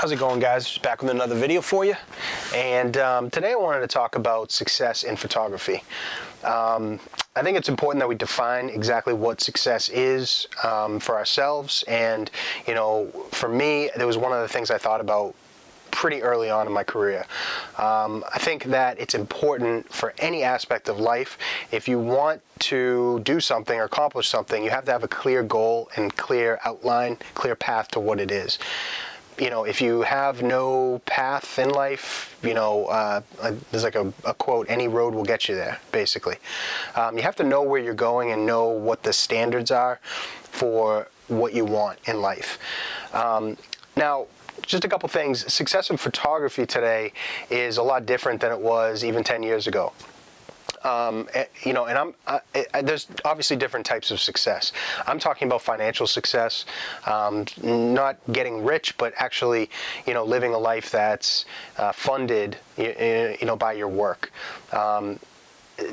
How's it going, guys? Just back with another video for you. And today I wanted to talk about success in photography. I think it's important that we define exactly what success is for ourselves. And, you know, for me, it was one of the things I thought about pretty early on in my career. I think that it's important for any aspect of life. If you want to do something or accomplish something, you have to have a clear goal and clear outline, clear path to what it is. You know, if you have no path in life, you know, there's like a quote, any road will get you there, basically. You have to know where you're going and know what the standards are for what you want in life. Now, just a couple things. Success in photography today is a lot different than it was even 10 years ago. You know, and there's obviously different types of success. I'm talking about financial success, not getting rich, but actually, you know, living a life that's funded, you know, by your work.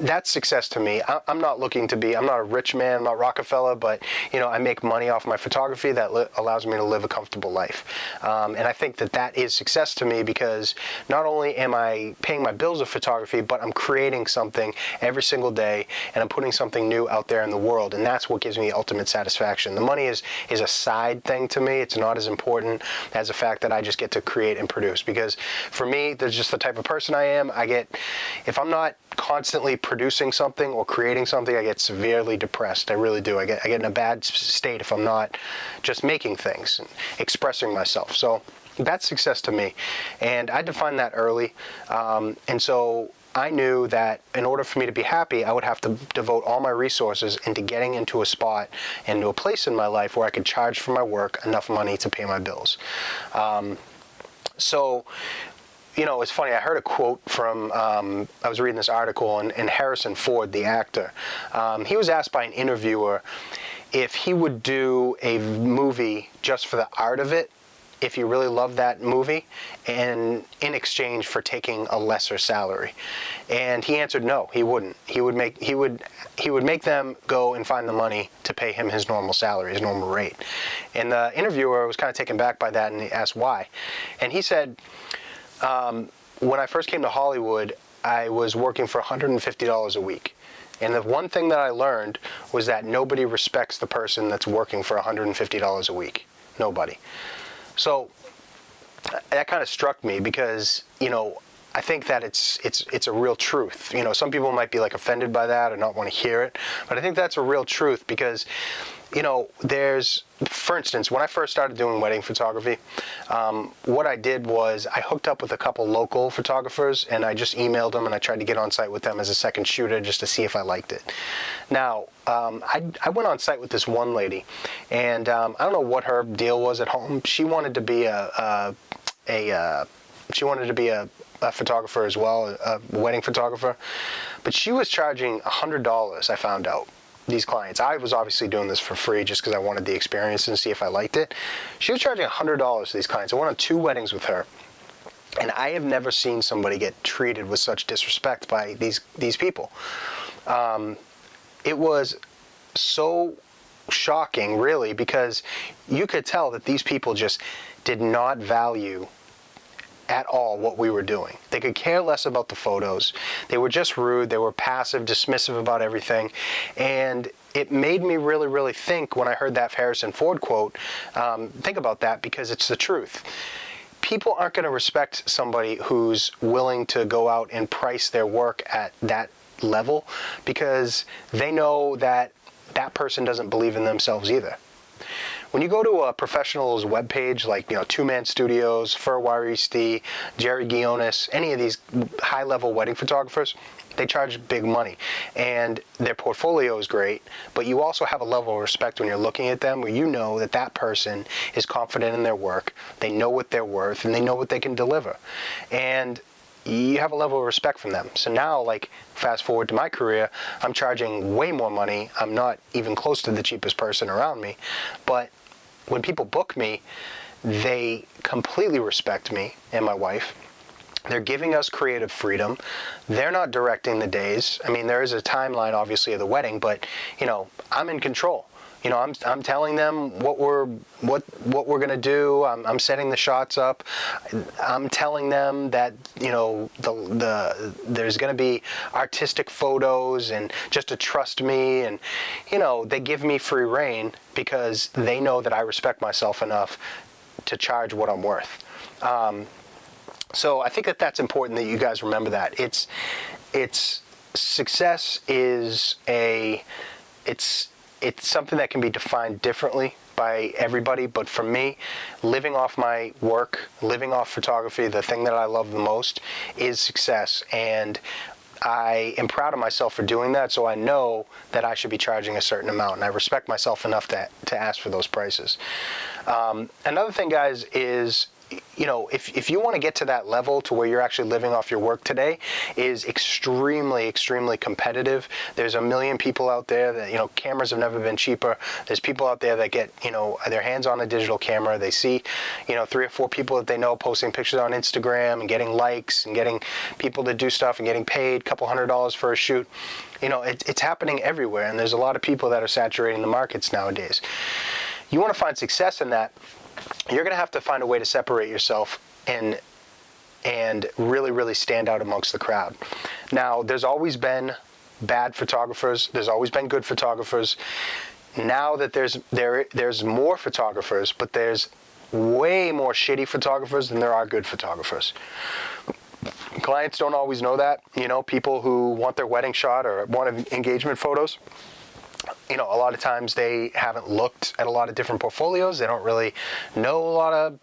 That's success to me. I'm not looking to be, I'm not a rich man, I'm not Rockefeller, but, you know, I make money off my photography that allows me to live a comfortable life. And I think that that is success to me because not only am I paying my bills with photography, but I'm creating something every single day and I'm putting something new out there in the world. And that's what gives me ultimate satisfaction. The money is a side thing to me. It's not as important as the fact that I just get to create and produce. Because for me, there's just the type of person I am. If I'm not constantly producing something or creating something, I get severely depressed. I really do. I get in a bad state if I'm not just making things and expressing myself. So that's success to me. And I defined that early. And so I knew that in order for me to be happy, I would have to devote all my resources into getting into a spot, into a place in my life where I could charge for my work enough money to pay my bills. You know, it's funny, I heard a quote from, I was reading this article, and Harrison Ford, the actor, he was asked by an interviewer if he would do a movie just for the art of it, if he really loved that movie, and in exchange for taking a lesser salary. And he answered no, he wouldn't. He would make them go and find the money to pay him his normal salary, his normal rate. And the interviewer was kind of taken back by that and he asked why. And he said, when I first came to Hollywood, I was working for $150 a week. And the one thing that I learned was that nobody respects the person that's working for $150 a week. Nobody. So that kind of struck me because, you know, I think that it's a real truth. You know, some people might be like offended by that or not want to hear it, but I think that's a real truth because, you know, for instance, when I first started doing wedding photography, what I did was I hooked up with a couple local photographers and I just emailed them and I tried to get on site with them as a second shooter just to see if I liked it. Now, I went on site with this one lady and I don't know what her deal was at home. She wanted to be a photographer as well, a wedding photographer, but she was charging $100, I found out. These clients. I was obviously doing this for free just because I wanted the experience and see if I liked it. She was charging $100 to these clients. I went on 2 weddings with her. And I have never seen somebody get treated with such disrespect by these people. It was so shocking, really, because you could tell that these people just did not value at all what we were doing. They could care less about the photos. They were just rude. They were passive, dismissive about everything. And it made me really, really think when I heard that Harrison Ford quote, think about that because it's the truth. People aren't going to respect somebody who's willing to go out and price their work at that level because they know that that person doesn't believe in themselves either. When you go to a professional's webpage, like, you know, Two Man Studios, Furwaristi, Jerry Guionis, any of these high-level wedding photographers, they charge big money. And their portfolio is great, but you also have a level of respect when you're looking at them where you know that that person is confident in their work, they know what they're worth, and they know what they can deliver. And you have a level of respect from them. So now, like, fast forward to my career, I'm charging way more money. I'm not even close to the cheapest person around me. But when people book me, they completely respect me and my wife. They're giving us creative freedom. They're not directing the days. I mean, there is a timeline, obviously, of the wedding, but, you know, I'm in control. You know, I'm telling them what we're gonna do. I'm setting the shots up. I'm telling them that, you know, there's gonna be artistic photos and just to trust me, and you know, they give me free rein because they know that I respect myself enough to charge what I'm worth. So I think that that's important that you guys remember that. It's success is it's something that can be defined differently by everybody, but for me, living off my work, living off photography, the thing that I love the most is success, and I am proud of myself for doing that, so I know that I should be charging a certain amount, and I respect myself enough to ask for those prices. Another thing, guys, is, you know, if you want to get to that level to where you're actually living off your work today, is extremely, extremely competitive. There's a million people out there that, you know, cameras have never been cheaper. There's people out there that get, you know, their hands on a digital camera. They see, you know, 3 or 4 people that they know posting pictures on Instagram and getting likes and getting people to do stuff and getting paid a couple $100s for a shoot. You know, it's happening everywhere, and there's a lot of people that are saturating the markets nowadays. You want to find success in that, you're going to have to find a way to separate yourself and really, really stand out amongst the crowd. Now, there's always been bad photographers. There's always been good photographers. Now that there's more photographers, but there's way more shitty photographers than there are good photographers. Clients don't always know that. You know, people who want their wedding shot or want engagement photos, you know, a lot of times they haven't looked at a lot of different portfolios. They don't really know a lot of,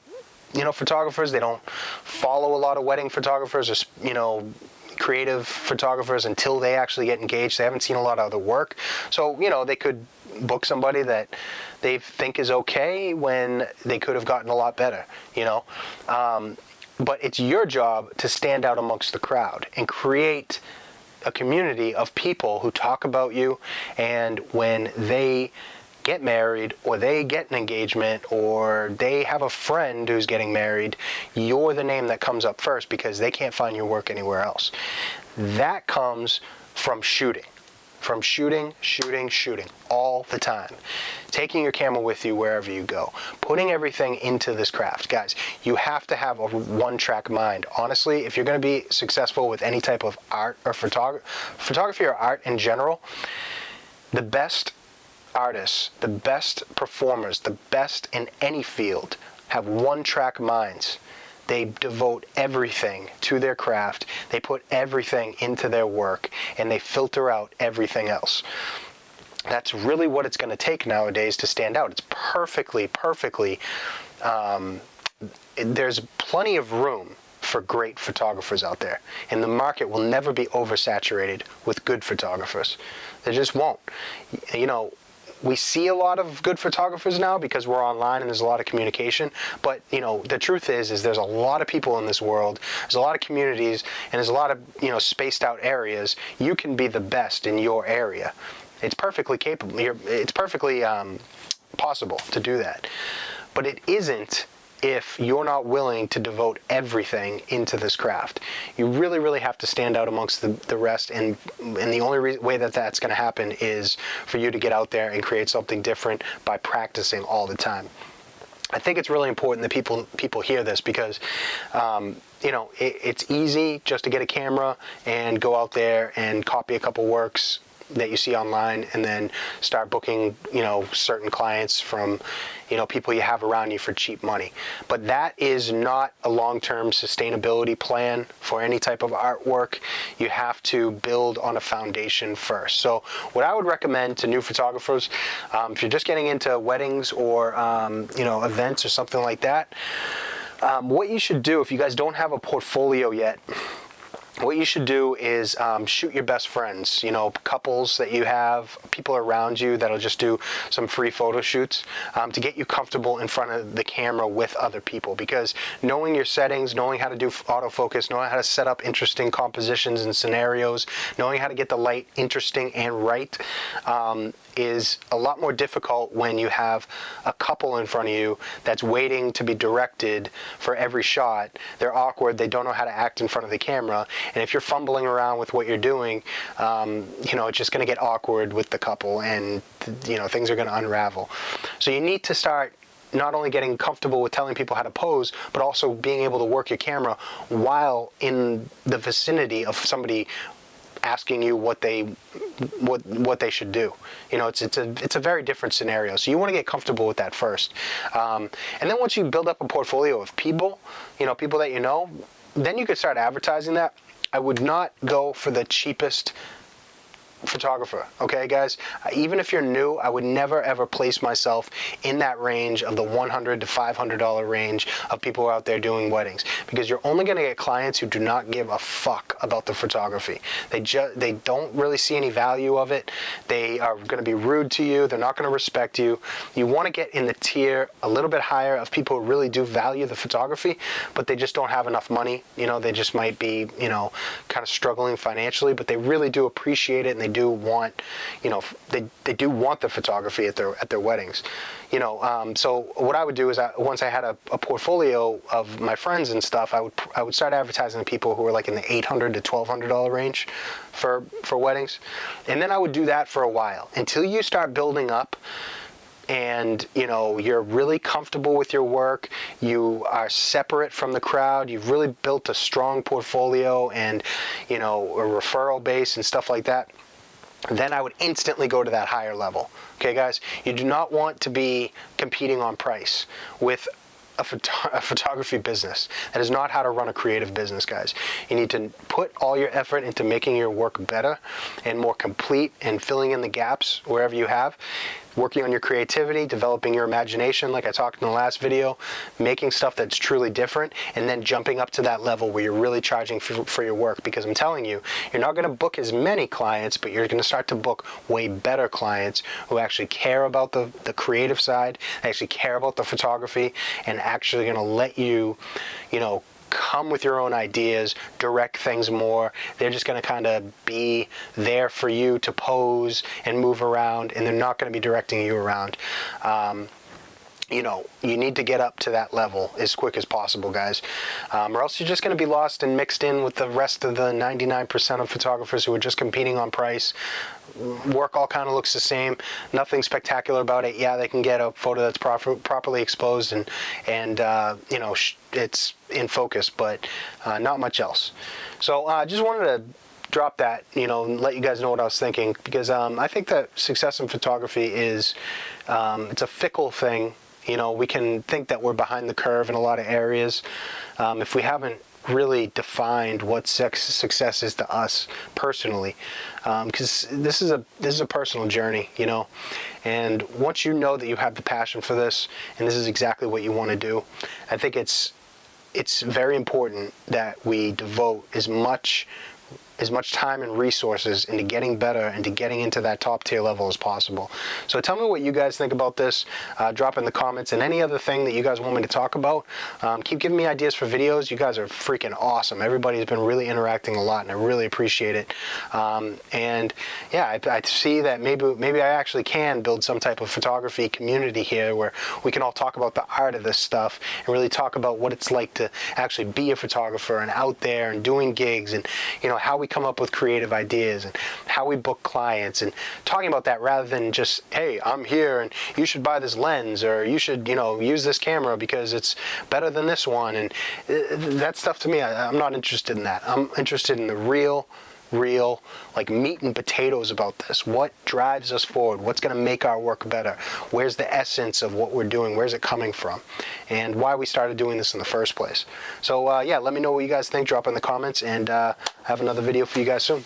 you know, photographers. They don't follow a lot of wedding photographers or, you know, creative photographers until they actually get engaged. They haven't seen a lot of other work. So, you know, they could book somebody that they think is okay when they could have gotten a lot better, you know. But it's your job to stand out amongst the crowd and create a community of people who talk about you, and when they get married or they get an engagement or they have a friend who's getting married, you're the name that comes up first because they can't find your work anywhere else. That comes from shooting. From shooting all the time. Taking your camera with you wherever you go. Putting everything into this craft. Guys, you have to have a one-track mind. Honestly, if you're going to be successful with any type of art or photography or art in general, the best artists, the best performers, the best in any field have one-track minds. They devote everything to their craft, they put everything into their work, and they filter out everything else. That's really what it's going to take nowadays to stand out. It's perfectly, there's plenty of room for great photographers out there, and the market will never be oversaturated with good photographers. There just won't. You know, we see a lot of good photographers now because we're online and there's a lot of communication, but you know, the truth is there's a lot of people in this world, there's a lot of communities, and there's a lot of, you know, spaced out areas. You can be the best in your area. It's perfectly capable. It's perfectly possible to do that, but it isn't if you're not willing to devote everything into this craft. You really, really have to stand out amongst the rest, and the only way that that's going to happen is for you to get out there and create something different by practicing all the time. I think it's really important that people hear this because, you know, it's easy just to get a camera and go out there and copy a couple works that you see online and then start booking, you know, certain clients from, you know, people you have around you for cheap money. But that is not a long-term sustainability plan for any type of artwork. You have to build on a foundation first. So what I would recommend to new photographers, if you're just getting into weddings or, you know, events or something like that, what you should do if you guys don't have a portfolio yet, what you should do is shoot your best friends, you know, couples that you have, people around you that'll just do some free photo shoots to get you comfortable in front of the camera with other people. Because knowing your settings, knowing how to do autofocus, knowing how to set up interesting compositions and scenarios, knowing how to get the light interesting and right is a lot more difficult when you have a couple in front of you that's waiting to be directed for every shot. They're awkward, they don't know how to act in front of the camera, And if you're fumbling around with what you're doing, you know, it's just going to get awkward with the couple, and you know, things are going to unravel. So you need to start not only getting comfortable with telling people how to pose, but also being able to work your camera while in the vicinity of somebody asking you what they should do. You know, it's a very different scenario. So you want to get comfortable with that first, and then once you build up a portfolio of people, you know, people that you know, then you could start advertising that. I would not go for the cheapest photographer, okay guys? Even if you're new, I would never ever place myself in that range of the $100 to $500 range of people out there doing weddings, because you're only going to get clients who do not give a fuck about the photography. They don't really see any value of it. They are going to be rude to you. They're not going to respect you. You want to get in the tier a little bit higher of people who really do value the photography, but they just don't have enough money. You know, they just might be, you know, kind of struggling financially, but they really do appreciate it, and they do want, you know, they do want the photography at their weddings, you know. So what I would do is, once I had a portfolio of my friends and stuff, I would start advertising to people who were like in the $800 to $1,200 range for weddings, and then I would do that for a while until you start building up. And you know, you're really comfortable with your work, you are separate from the crowd, you've really built a strong portfolio and, you know, a referral base and stuff like that, then I would instantly go to that higher level. Okay guys, you do not want to be competing on price with a photography business. That is not how to run a creative business, guys. You need to put all your effort into making your work better and more complete, and filling in the gaps wherever you have, working on your creativity, developing your imagination like I talked in the last video, making stuff that's truly different, and then jumping up to that level where you're really charging for your work. Because I'm telling you, you're not going to book as many clients, but you're going to start to book way better clients who actually care about the creative side, actually care about the photography, and actually going to let you, you know, come with your own ideas, direct things more. They're just going to kind of be there for you to pose and move around, and they're not going to be directing you around. You know, you need to get up to that level as quick as possible, guys, or else you're just going to be lost and mixed in with the rest of the 99% of photographers who are just competing on price. Work all kind of looks the same, nothing spectacular about it. Yeah, they can get a photo that's properly exposed and you know, it's in focus, but not much else. So I just wanted to drop that, you know, and let you guys know what I was thinking, because I think that success in photography is it's a fickle thing. You know, we can think that we're behind the curve in a lot of areas if we haven't really defined what success is to us personally, because this is a personal journey, you know. And once you know that you have the passion for this and this is exactly what you want to do, I think it's very important that we devote as much time and resources into getting better and to getting into that top tier level as possible. So tell me what you guys think about this. Drop in the comments, and any other thing that you guys want me to talk about. Keep giving me ideas for videos. You guys are freaking awesome. Everybody's been really interacting a lot, and I really appreciate it. And yeah, I see that maybe I actually can build some type of photography community here where we can all talk about the art of this stuff and really talk about what it's like to actually be a photographer and out there and doing gigs, and you know, how we come up with creative ideas and how we book clients, and talking about that rather than just, hey, I'm here and you should buy this lens, or you should, you know, use this camera because it's better than this one. And that stuff, to me, I'm not interested in that. I'm interested in the real like meat and potatoes about this. What drives us forward? What's going to make our work better? Where's the essence of what we're doing? Where's it coming from? And why we started doing this in the first place. So yeah, let me know what you guys think. Drop in the comments, and I have another video for you guys soon.